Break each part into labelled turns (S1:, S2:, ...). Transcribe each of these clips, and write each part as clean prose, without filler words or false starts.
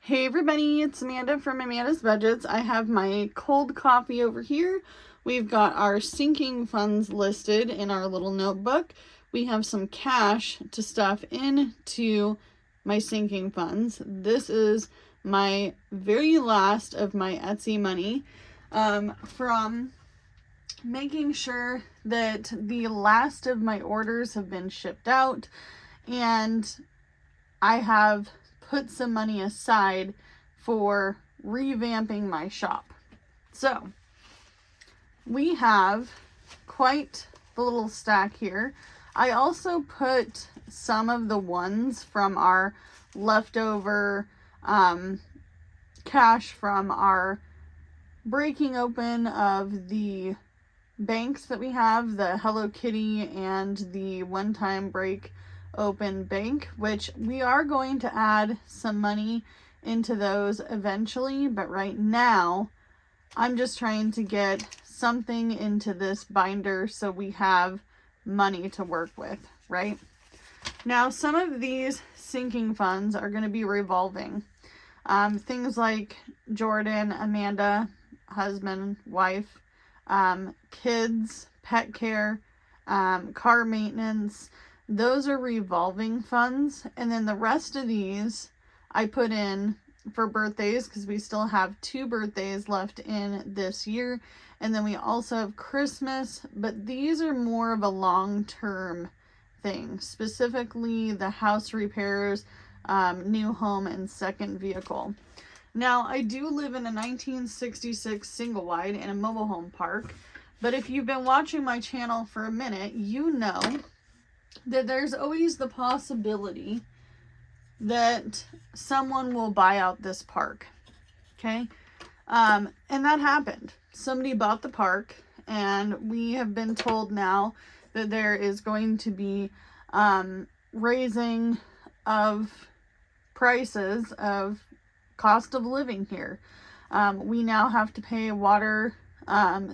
S1: Hey everybody, it's Amanda from Amanda's Budgets. I have my cold coffee over here. We've got our sinking funds listed in our little notebook. We have some cash to stuff into my sinking funds. This is my very last of my Etsy money from making sure that the last of my orders have been shipped out, and I have put some money aside for revamping my shop. So we have quite the little stack here. I also put some of the ones from our leftover cash from our breaking open of the banks that we have, the Hello Kitty and the one-time break open bank, which we are going to add some money into those eventually, but right now I'm just trying to get something into this binder so we have money to work with, right? Now, some of these sinking funds are going to be revolving. Things like Jordan, Amanda, husband, wife, kids, pet care, car maintenance. Those are revolving funds. And then the rest of these I put in for birthdays, because we still have 2 birthdays left in this year. And then we also have Christmas, but these are more of a long-term thing, specifically the house repairs, new home, and second vehicle. Now, I do live in a 1966 single wide in a mobile home park, but if you've been watching my channel for a minute, you know that there's always the possibility that someone will buy out this park, okay? And that happened. Somebody bought the park, and we have been told now that there is going to be raising of prices of cost of living here. We now have to pay water,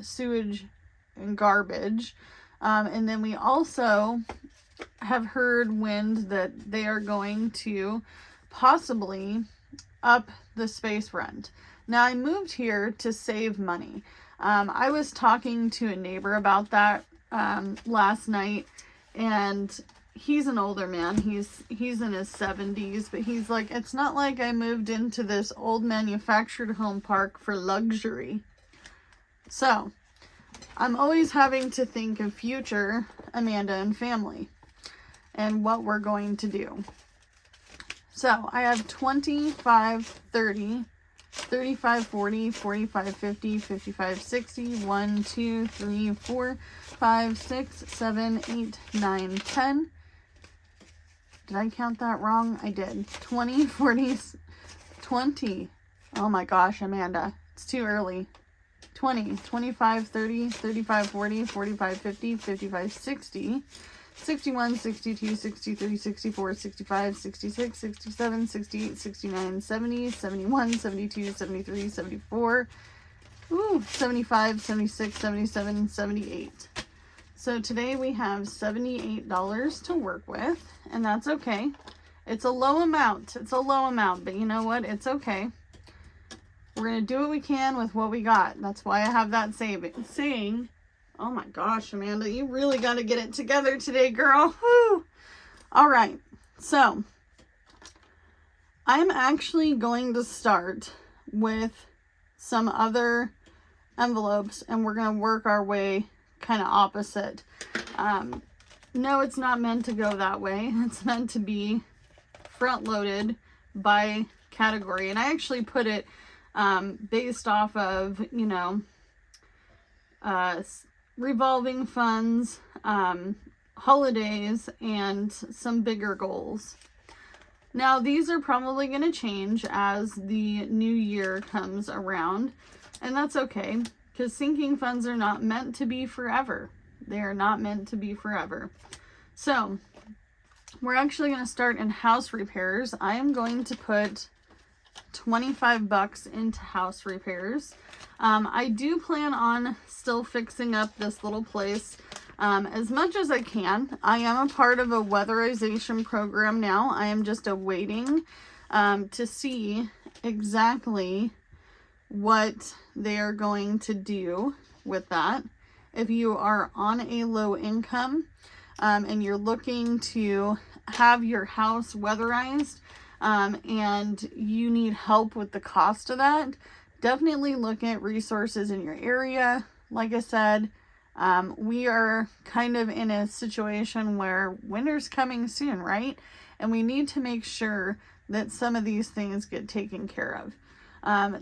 S1: sewage, and garbage. And then we also have heard wind that they are going to possibly up the space rent. Now, I moved here to save money. I was talking to a neighbor about that last night, and he's an older man. He's in his 70s, but he's like, it's not like I moved into this old manufactured home park for luxury. So I'm always having to think of future Amanda and family and what we're going to do. So I have 25, 30, 35, 40, 45, 50, 55, 60, 1, 2, 3, 4, 5, 6, 7, 8, 9, 10. Did I count that wrong? I did. 20, 40, 20. Oh my gosh, Amanda. It's too early. 20, 25, 30, 35, 40, 45, 50, 55, 60, 61, 62, 63, 64, 65, 66, 67, 68, 69, 70, 71, 72, 73, 74, 75, 76, 77, 78. So today we have $78 to work with, and that's okay. It's a low amount. It's a low amount, but you know what? It's okay. We're going to do what we can with what we got. That's why I have that saying. Oh my gosh, Amanda, you really got to get it together today, girl. Whew. All right. So I'm actually going to start with some other envelopes, and we're going to work our way kind of opposite. No, it's not meant to go that way. It's meant to be front loaded by category. And I actually put it based off of, revolving funds, holidays, and some bigger goals. Now, these are probably going to change as the new year comes around, and that's okay, because sinking funds are not meant to be forever. They are not meant to be forever. So, we're actually going to start in house repairs. I am going to put $25 into house repairs. I do plan on still fixing up this little place as much as I can. I am a part of a weatherization program now. I am just awaiting to see exactly what they are going to do with that. If you are on a low income and you're looking to have your house weatherized and you need help with the cost of that, definitely look at resources in your area. Like I said, we are kind of in a situation where winter's coming soon, right? And we need to make sure that some of these things get taken care of.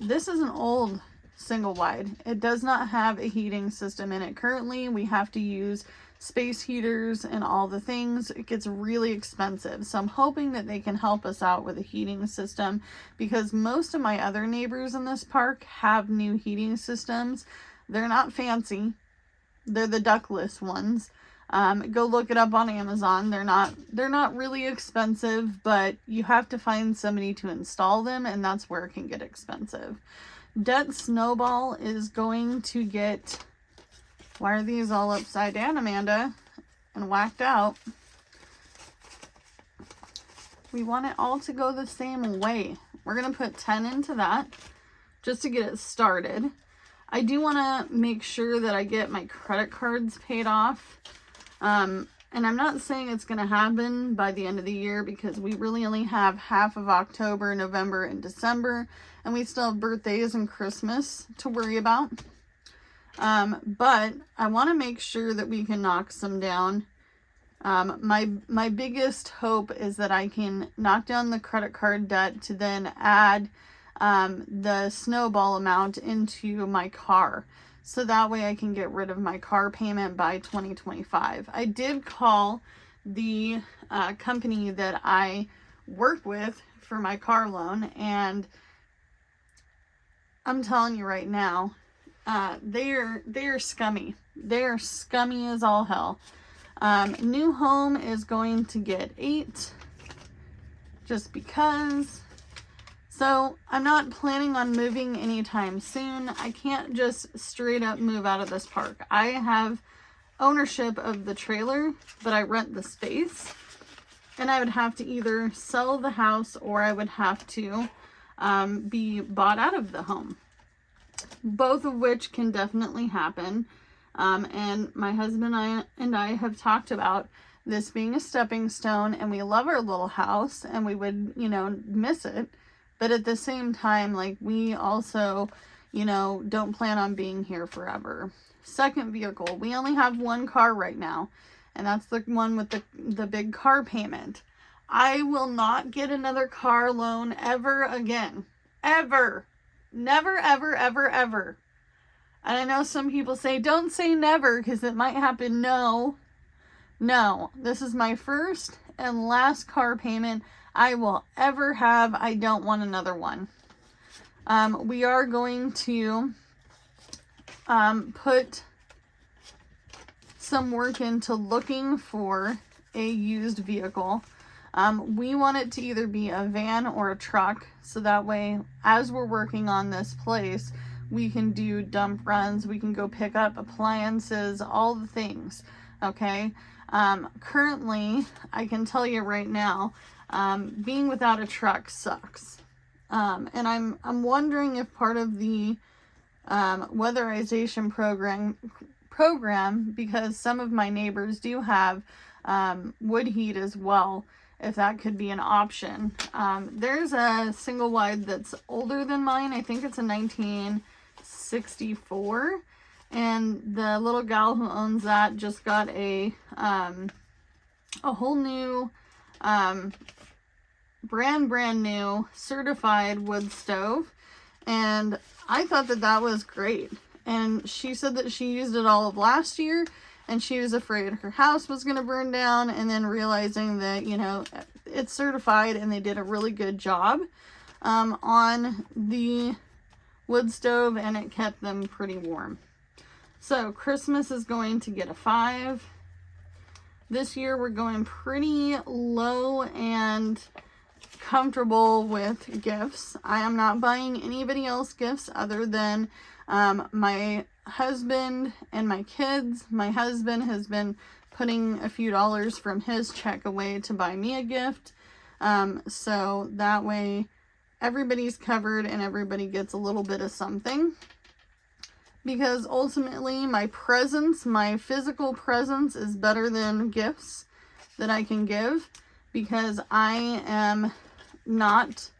S1: This is an old single wide. It does not have a heating system in it currently. We have to use space heaters and all the things. It gets really expensive. So I'm hoping that they can help us out with a heating system, because most of my other neighbors in this park have new heating systems. They're not fancy. They're the ductless ones. Go look it up on Amazon. They're not really expensive, but you have to find somebody to install them, and that's where it can get expensive. Debt Snowball is going to get, why are these all upside down, Amanda, and whacked out? We want it all to go the same way. We're going to put 10 into that just to get it started. I do want to make sure that I get my credit cards paid off. And I'm not saying it's going to happen by the end of the year, because we really only have half of October, November, and December, and we still have birthdays and Christmas to worry about. But I want to make sure that we can knock some down. My biggest hope is that I can knock down the credit card debt to then add the snowball amount into my car. So that way I can get rid of my car payment by 2025. I did call the company that I work with for my car loan, and I'm telling you right now, they are scummy. They are scummy as all hell. New home is going to get 8 just because. So I'm not planning on moving anytime soon. I can't just straight up move out of this park. I have ownership of the trailer, but I rent the space, and I would have to either sell the house or I would have to be bought out of the home. Both of which can definitely happen. And my husband and I have talked about this being a stepping stone, and we love our little house and we would, miss it. But at the same time, like, we also, don't plan on being here forever. Second vehicle, we only have one car right now, and that's the one with the big car payment. I will not get another car loan ever again. Ever. Never, ever, ever, ever. And I know some people say, don't say never, because it might happen. No, this is my first and last car payment I will ever have. I don't want another one. We are going to put some work into looking for a used vehicle. We want it to either be a van or a truck, so that way, as we're working on this place, we can do dump runs, we can go pick up appliances, all the things, okay? Currently, I can tell you right now, being without a truck sucks. And I'm wondering if part of the weatherization program, because some of my neighbors do have wood heat as well, if that could be an option. There's a single wide that's older than mine. I think it's a 1964. And the little gal who owns that just got a whole new, brand new certified wood stove. And I thought that was great. And she said that she used it all of last year, and she was afraid her house was going to burn down, and then realizing that, it's certified and they did a really good job on the wood stove, and it kept them pretty warm. So Christmas is going to get a 5. This year we're going pretty low and comfortable with gifts. I am not buying anybody else gifts other than my husband and my kids. My husband has been putting a few dollars from his check away to buy me a gift. So that way everybody's covered and everybody gets a little bit of something. Because ultimately my presence, my physical presence is better than gifts that I can give, because I am not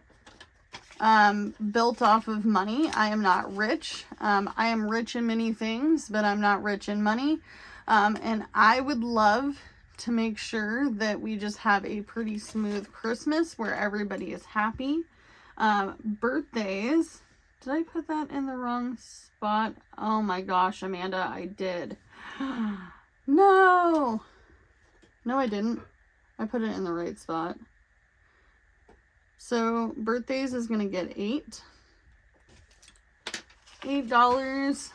S1: built off of money. I am not rich. I am rich in many things, but I'm not rich in money. And I would love to make sure that we just have a pretty smooth Christmas where everybody is happy. Birthdays. Did I put that in the wrong spot? Oh my gosh, Amanda, I did. No! No, I didn't. I put it in the right spot. So, birthdays is going to get $8. $8,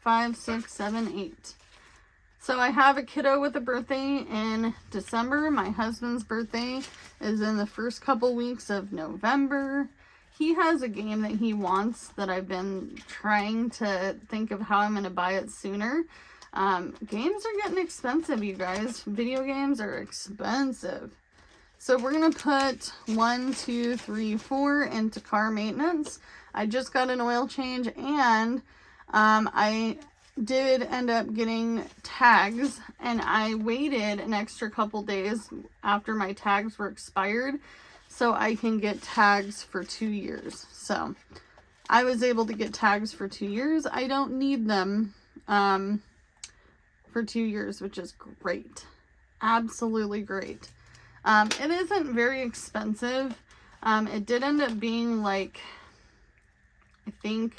S1: 5, 6, 7, 8. So I have a kiddo with a birthday in December. My husband's birthday is in the first couple weeks of November. He has a game that he wants that I've been trying to think of how I'm going to buy it sooner. Games are getting expensive, you guys. Video games are expensive. So we're going to put 1, 2, 3, 4 into car maintenance. I just got an oil change, and I did end up getting tags, and I waited an extra couple days after my tags were expired so I can get tags for 2 years. So I was able to get tags for 2 years. I don't need them for 2 years, which is great. Absolutely great. It isn't very expensive. It did end up being like, I think,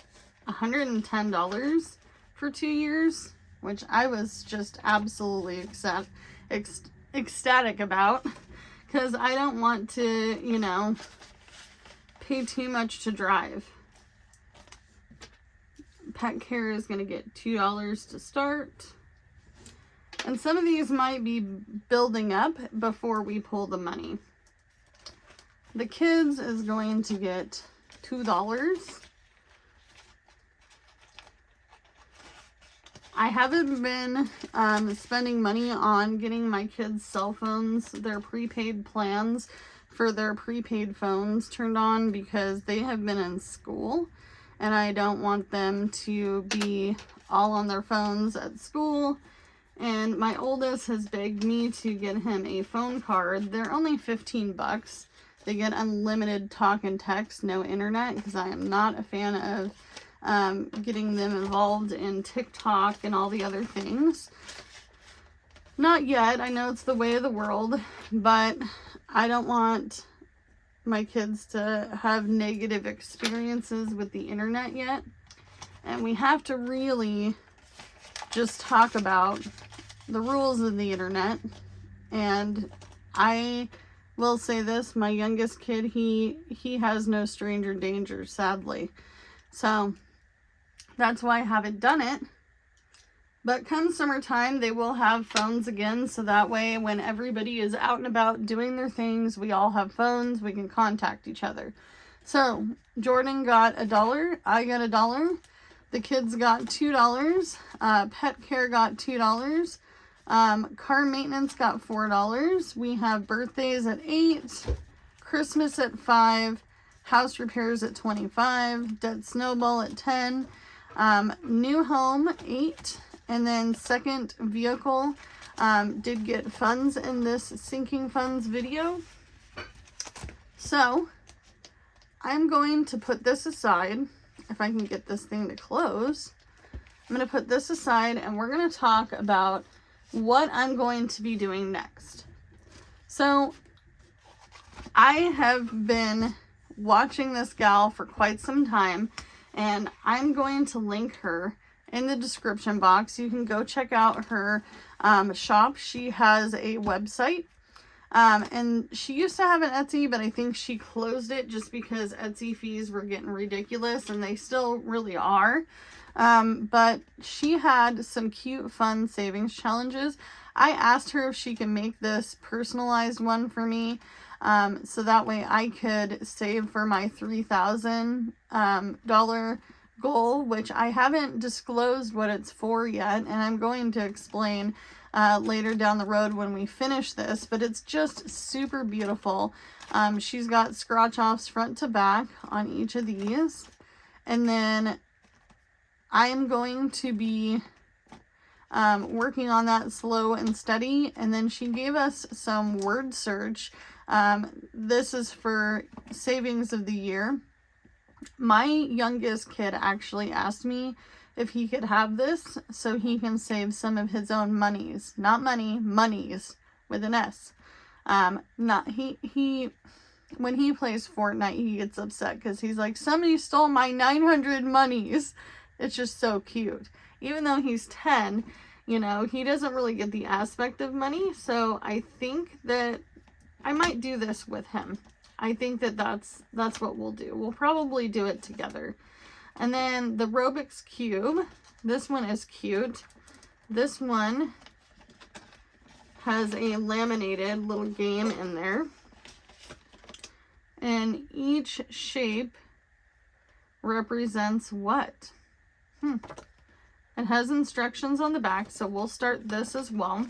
S1: $110 for 2 years, which I was just absolutely ecstatic about, because I don't want to, you know, pay too much to drive. Pet care is going to get $2 to start. And some of these might be building up before we pull the money. The kids is going to get $2. I haven't been spending money on getting my kids' cell phones, their prepaid plans for their prepaid phones turned on, because they have been in school and I don't want them to be all on their phones at school. And my oldest has begged me to get him a phone card. They're only $15. They get unlimited talk and text, no internet, because I am not a fan of getting them involved in TikTok and all the other things. Not yet. I know it's the way of the world, but I don't want my kids to have negative experiences with the internet yet. And we have to really just talk about the rules of the internet. And I will say this, my youngest kid, he has no stranger danger, sadly. So that's why I haven't done it. But come summertime, they will have phones again, so that way when everybody is out and about doing their things, we all have phones, we can contact each other. So Jordan got $1, I got $1, the kids got $2, pet care got $2, car maintenance got $4, we have birthdays at $8, Christmas at $5, house repairs at $25, dead snowball at $10, new home $8, and then second vehicle did get funds in this sinking funds video. So I'm going to put this aside. If I can get this thing to close, I'm going to put this aside, and we're going to talk about what I'm going to be doing next. So I have been watching this gal for quite some time, and I'm going to link her in the description box. You can go check out her shop. She has a website, and she used to have an Etsy, but I think she closed it just because Etsy fees were getting ridiculous, and they still really are. But she had some cute, fun savings challenges. I asked her if she can make this personalized one for me, so that way I could save for my $3,000 goal, which I haven't disclosed what it's for yet, and I'm going to explain later down the road when we finish this, but it's just super beautiful. She's got scratch offs front to back on each of these, and then I am going to be working on that slow and steady. And then she gave us some word search. This is for savings of the year. My youngest kid actually asked me if he could have this so he can save some of his own monies. Not money, monies with an S. When he plays Fortnite, he gets upset because he's like, somebody stole my 900 monies. It's just so cute. Even though he's 10, you know, he doesn't really get the aspect of money. So I think that I might do this with him. I think that that's what we'll do. We'll probably do it together. And then the Rubik's Cube. This one is cute. This one has a laminated little game in there. And each shape represents what? It has instructions on the back, so we'll start this as well.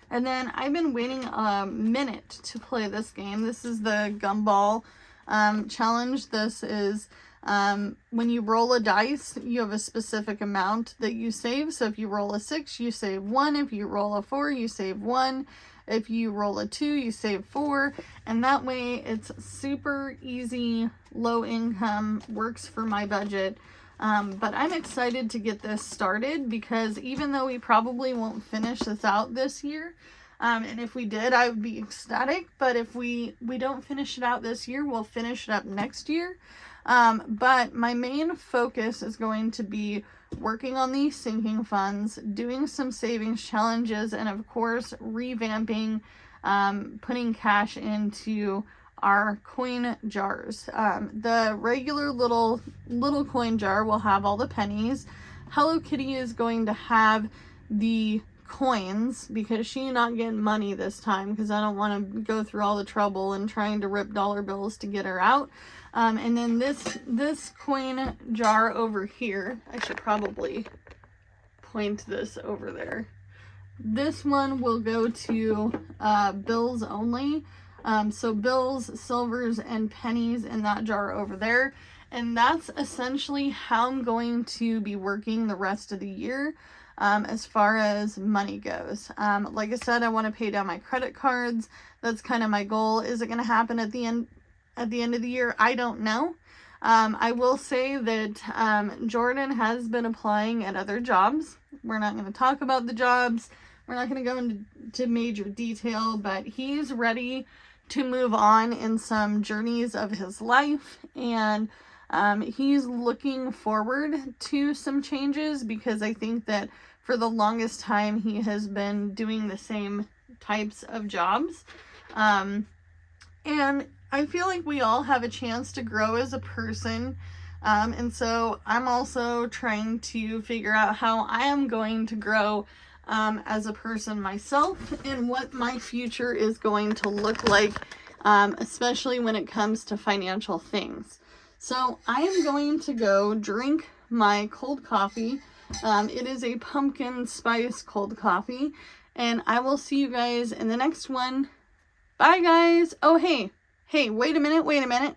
S1: And then I've been waiting a minute to play this game. This is the Gumball challenge. This is when you roll a dice, you have a specific amount that you save. So if you roll a 6, you save 1. If you roll a 4, you save 1. If you roll a 2, you save 4. And that way it's super easy, low income, works for my budget. But I'm excited to get this started because even though we probably won't finish this out this year, and if we did, I would be ecstatic. But if we don't finish it out this year, we'll finish it up next year. But my main focus is going to be working on these sinking funds, doing some savings challenges, and of course, revamping, putting cash into our coin jars. The regular little coin jar will have all the pennies. Hello Kitty is going to have the coins because she's not getting money this time because I don't want to go through all the trouble and trying to rip dollar bills to get her out. And then this coin jar over here, I should probably point this over there. This one will go to bills only. So bills, silvers, and pennies in that jar over there. And that's essentially how I'm going to be working the rest of the year as far as money goes. Like I said, I want to pay down my credit cards. That's kind of my goal. Is it going to happen at the end of the year? I don't know. I will say that Jordan has been applying at other jobs. We're not going to talk about the jobs. We're not going to go into major detail, but he's ready to move on in some journeys of his life, and he's looking forward to some changes because I think that for the longest time he has been doing the same types of jobs, and I feel like we all have a chance to grow as a person, and so I'm also trying to figure out how I am going to grow as a person myself and what my future is going to look like, especially when it comes to financial things. So I am going to go drink my cold coffee. It is a pumpkin spice cold coffee, and I will see you guys in the next one. Bye guys. Oh, hey, wait a minute.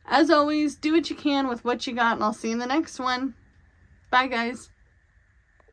S1: As always, do what you can with what you got, and I'll see you in the next one. Bye guys.